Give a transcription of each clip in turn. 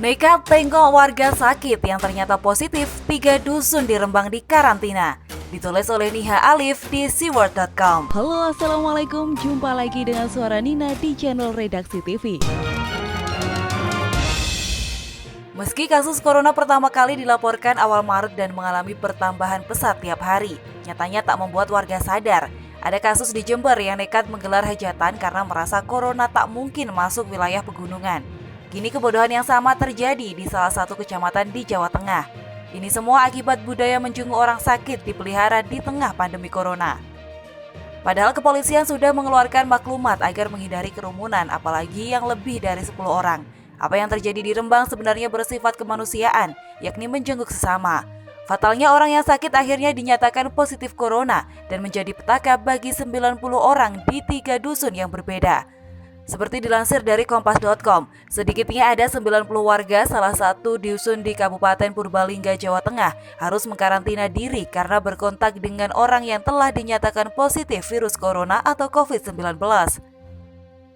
Nekat tengok warga sakit yang ternyata positif, 3 dusun di Rembang dikarantina. Ditulis oleh Niha Alif di seaworld.com. Halo, assalamualaikum. Jumpa lagi dengan suara Nina di channel Redaksi TV. Meski kasus corona pertama kali dilaporkan awal Maret dan mengalami pertambahan pesat tiap hari, nyatanya tak membuat warga sadar. Ada kasus di Jember yang nekat menggelar hajatan karena merasa corona tak mungkin masuk wilayah pegunungan. Kini kebodohan yang sama terjadi di salah satu kecamatan di Jawa Tengah. Ini semua akibat budaya menjenguk orang sakit dipelihara di tengah pandemi corona. Padahal kepolisian sudah mengeluarkan maklumat agar menghindari kerumunan, apalagi yang lebih dari 10 orang. Apa yang terjadi di Rembang sebenarnya bersifat kemanusiaan, yakni menjenguk sesama. Fatalnya orang yang sakit akhirnya dinyatakan positif corona dan menjadi petaka bagi 90 orang di 3 dusun yang berbeda. Seperti dilansir dari kompas.com, sedikitnya ada 90 warga salah satu dusun di Kabupaten Purbalingga, Jawa Tengah harus mengkarantina diri karena berkontak dengan orang yang telah dinyatakan positif virus corona atau COVID-19.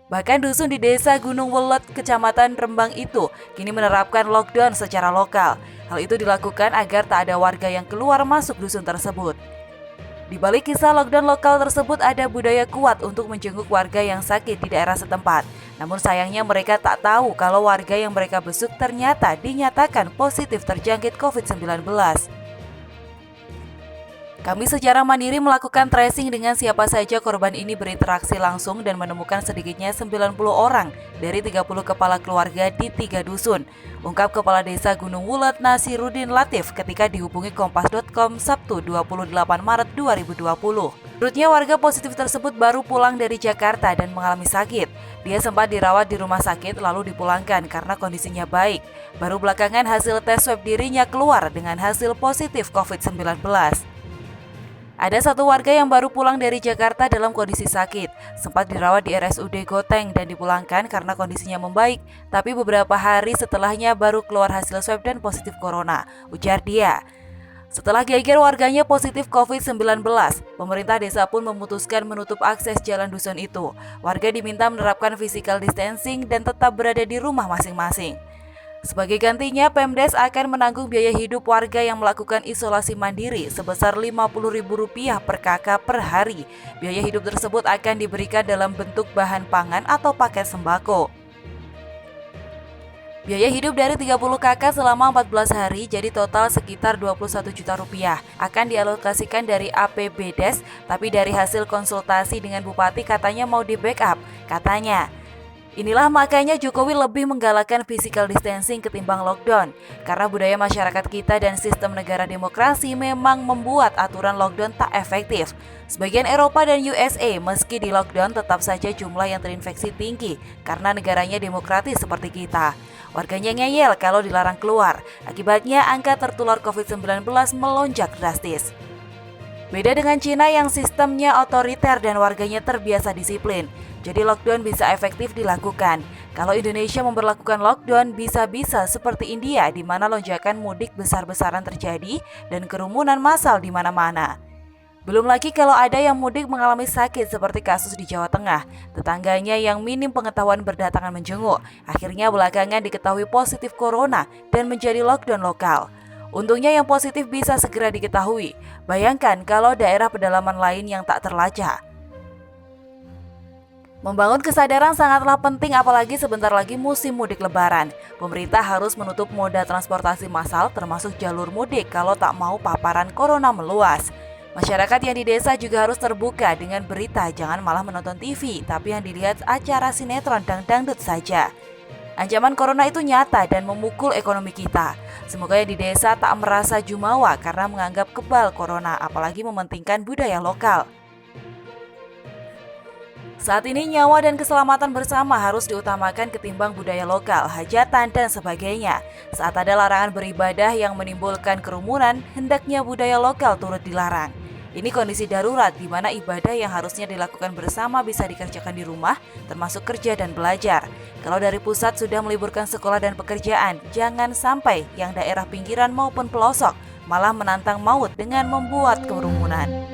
Bahkan dusun di desa Gunung Welet, Kecamatan Rembang itu kini menerapkan lockdown secara lokal. Hal itu dilakukan agar tak ada warga yang keluar masuk dusun tersebut. Di balik kisah lockdown lokal tersebut ada budaya kuat untuk menjenguk warga yang sakit di daerah setempat. Namun sayangnya mereka tak tahu kalau warga yang mereka besuk ternyata dinyatakan positif terjangkit COVID-19. Kami secara mandiri melakukan tracing dengan siapa saja korban ini berinteraksi langsung dan menemukan sedikitnya 90 orang dari 30 kepala keluarga di 3 dusun, ungkap Kepala Desa Gunung Wulet Nasirudin Latif ketika dihubungi kompas.com Sabtu 28 Maret 2020. Menurutnya warga positif tersebut baru pulang dari Jakarta dan mengalami sakit. Dia sempat dirawat di rumah sakit lalu dipulangkan karena kondisinya baik. Baru belakangan hasil tes swab dirinya keluar dengan hasil positif COVID-19. Ada satu warga yang baru pulang dari Jakarta dalam kondisi sakit, sempat dirawat di RSUD Goteng dan dipulangkan karena kondisinya membaik, tapi beberapa hari setelahnya baru keluar hasil swab dan positif corona, ujar dia. Setelah geger warganya positif COVID-19, pemerintah desa pun memutuskan menutup akses jalan dusun itu. Warga diminta menerapkan physical distancing dan tetap berada di rumah masing-masing. Sebagai gantinya, Pemdes akan menanggung biaya hidup warga yang melakukan isolasi mandiri sebesar Rp50.000 per kakak per hari. Biaya hidup tersebut akan diberikan dalam bentuk bahan pangan atau paket sembako. Biaya hidup dari 30 kakak selama 14 hari jadi total sekitar Rp21 juta akan dialokasikan dari APBDes, tapi dari hasil konsultasi dengan Bupati katanya mau di backup, katanya. Inilah makanya Jokowi lebih menggalakkan physical distancing ketimbang lockdown. Karena budaya masyarakat kita dan sistem negara demokrasi memang membuat aturan lockdown tak efektif. Sebagian Eropa dan USA meski di lockdown tetap saja jumlah yang terinfeksi tinggi karena negaranya demokratis seperti kita. Warganya ngeyel kalau dilarang keluar. Akibatnya angka tertular COVID-19 melonjak drastis. Beda dengan Cina yang sistemnya otoriter dan warganya terbiasa disiplin. Jadi lockdown bisa efektif dilakukan. Kalau Indonesia memberlakukan lockdown bisa-bisa seperti India di mana lonjakan mudik besar-besaran terjadi dan kerumunan massal di mana-mana. Belum lagi kalau ada yang mudik mengalami sakit seperti kasus di Jawa Tengah. Tetangganya yang minim pengetahuan berdatangan menjenguk. Akhirnya belakangan diketahui positif corona dan menjadi lockdown lokal. Untungnya yang positif bisa segera diketahui. Bayangkan kalau daerah pedalaman lain yang tak terlacak. Membangun kesadaran sangatlah penting apalagi sebentar lagi musim mudik lebaran. Pemerintah harus menutup moda transportasi massal termasuk jalur mudik kalau tak mau paparan corona meluas. Masyarakat yang di desa juga harus terbuka dengan berita, jangan malah menonton TV, tapi yang dilihat acara sinetron dan dangdut saja. Ancaman corona itu nyata dan memukul ekonomi kita. Semoga yang di desa tak merasa jumawa karena menganggap kebal corona, apalagi mementingkan budaya lokal. Saat ini nyawa dan keselamatan bersama harus diutamakan ketimbang budaya lokal, hajatan, dan sebagainya. Saat ada larangan beribadah yang menimbulkan kerumunan, hendaknya budaya lokal turut dilarang. Ini kondisi darurat di mana ibadah yang harusnya dilakukan bersama bisa dikerjakan di rumah, termasuk kerja dan belajar. Kalau dari pusat sudah meliburkan sekolah dan pekerjaan, jangan sampai yang daerah pinggiran maupun pelosok malah menantang maut dengan membuat kerumunan.